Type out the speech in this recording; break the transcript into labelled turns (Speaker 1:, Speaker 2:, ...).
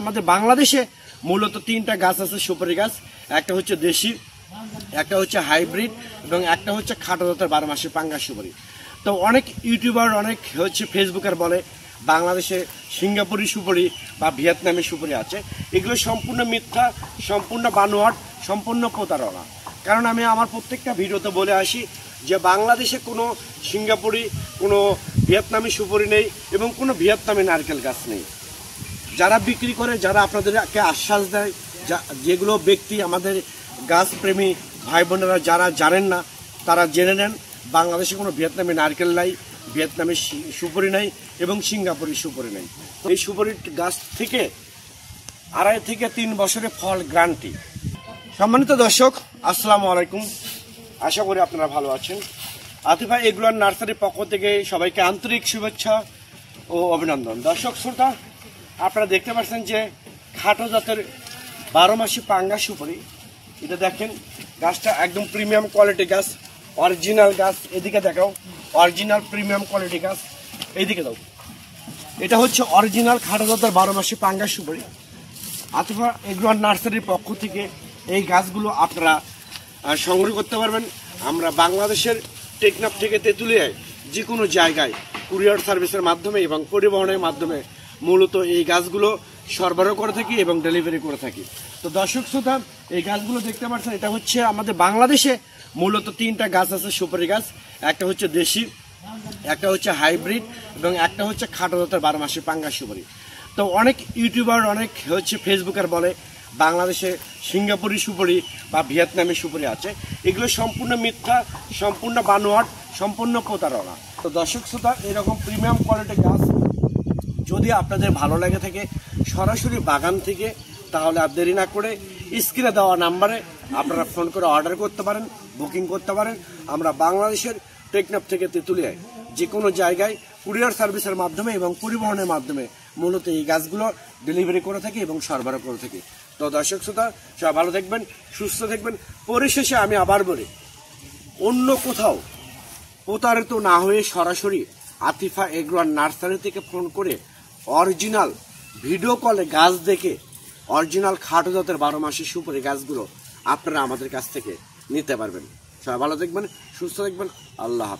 Speaker 1: আমাদের বাংলাদেশে মূলত তিনটা গাছ আছে সুপারি গাছ। একটা হচ্ছে দেশি, একটা হচ্ছে হাইব্রিড এবং একটা হচ্ছে খাটো জাতের 12 মাসের পাঙ্গাস সুপারি। তো অনেক ইউটিউবার, অনেক হচ্ছে ফেসবুকার বলে বাংলাদেশে সিঙ্গাপুরি সুপারি বা ভিয়েতনামি সুপারি আছে। এগুলো সম্পূর্ণ মিথ্যা, সম্পূর্ণ বানোয়াট, সম্পূর্ণ প্রতারণা। কারণ আমি আমার প্রত্যেকটা ভিডিওতে বলে আসি যে বাংলাদেশে কোনো সিঙ্গাপুরি, কোনো ভিয়েতনামি সুপারি নেই এবং কোনো ভিয়েতনামি নারকেল গাছ নেই। যারা বিক্রি করে, যারা আপনাদেরকে আশ্বাস দেয়, যেগুলো ব্যক্তি আমাদের গাছপ্রেমী ভাই বোনেরা যারা জানেন না তারা জেনে নেন, বাংলাদেশে কোনো ভিয়েতনামি নারকেল নাই, ভিয়েতনামি সুপারি নাই এবং সিঙ্গাপুরি সুপারি নেই। এই সুপারির গাছ থেকে 2.5 থেকে 3 বছরে ফল গ্যারান্টি। সম্মানিত দর্শক, আসসালামু আলাইকুম, আশা করি আপনারা ভালো আছেন। আতিফা এগ্রো নার্সারির পক্ষ থেকে সবাইকে আন্তরিক শুভেচ্ছা ও অভিনন্দন। দর্শক শ্রোতা, আপনারা দেখতে পাচ্ছেন যে খাটো জাতের 12 মাসি পাঙ্গাস সুপারি। এটা দেখেন, গাছটা একদম প্রিমিয়াম কোয়ালিটি গাছ, অরিজিনাল গাছ। এদিকে দেখাও, অরিজিনাল প্রিমিয়াম কোয়ালিটি গাছ। এইদিকে দাও, এটা হচ্ছে অরিজিনাল খাটো জাতের 12 মাসি পাঙ্গাস সুপারি। আতিফা এগ্রো নার্সারির পক্ষ থেকে এই গাছগুলো আপনারা সংগ্রহ করতে পারবেন। আমরা বাংলাদেশের টেকনাফ থেকে তেঁতুলিয়ায় যে কোনো জায়গায় কুরিয়ার সার্ভিসের মাধ্যমে এবং পরিবহনের মাধ্যমে মূলত এই গাছগুলো সরবরাহ করে থাকি এবং ডেলিভারি করে থাকি। তো দর্শক শ্রোতা, এই গাছগুলো দেখতে পাচ্ছেন, এটা হচ্ছে আমাদের বাংলাদেশে মূলত তিনটা গাছ আছে সুপারি গাছ। একটা হচ্ছে দেশি, একটা হচ্ছে হাইব্রিড এবং একটা হচ্ছে খাটো জাতের 12 মাসের পাঙ্গাস সুপারি। তো অনেক ইউটিউবার, অনেক হচ্ছে ফেসবুকার বলে বাংলাদেশে সিঙ্গাপুরি সুপারি বা ভিয়েতনামি সুপারি আছে। এগুলো সম্পূর্ণ মিথ্যা, সম্পূর্ণ বানোয়াট, সম্পূর্ণ প্রতারণা। তো দর্শক শ্রোতা, এরকম প্রিমিয়াম কোয়ালিটির গাছ যদি আপনাদের ভালো লাগে থাকে সরাসরি বাগান থেকে, তাহলে আর দেরি না করে স্ক্রিনে দেওয়া নাম্বারে আপনারা ফোন করে অর্ডার করতে পারেন, বুকিং করতে পারেন। আমরা বাংলাদেশের টেকনাফ থেকে তেঁতুলিয়ায় যে কোনো জায়গায় কুরিয়ার সার্ভিসের মাধ্যমে এবং পরিবহনের মাধ্যমে মূলত এই গাছগুলো ডেলিভারি করে থাকি এবং সরবরাহ করে থাকি। তো দর্শক শ্রোতা, সবাই ভালো থাকবেন, সুস্থ থাকবেন। পরিশেষে আমি আবার বলি, অন্য কোথাও প্রতারিত না হয়ে সরাসরি আতিফা এগ্রো নার্সারি থেকে ফোন করে অরিজিনাল ভিডিও কলে গাছ দেখে অরিজিনাল খাটো জাতের 12 মাসের সুপারি গাছগুলো আপনারা আমাদের কাছ থেকে নিতে পারবেন। সবাই ভালো থাকবেন, সুস্থ থাকবেন। আল্লাহ হাফেজ।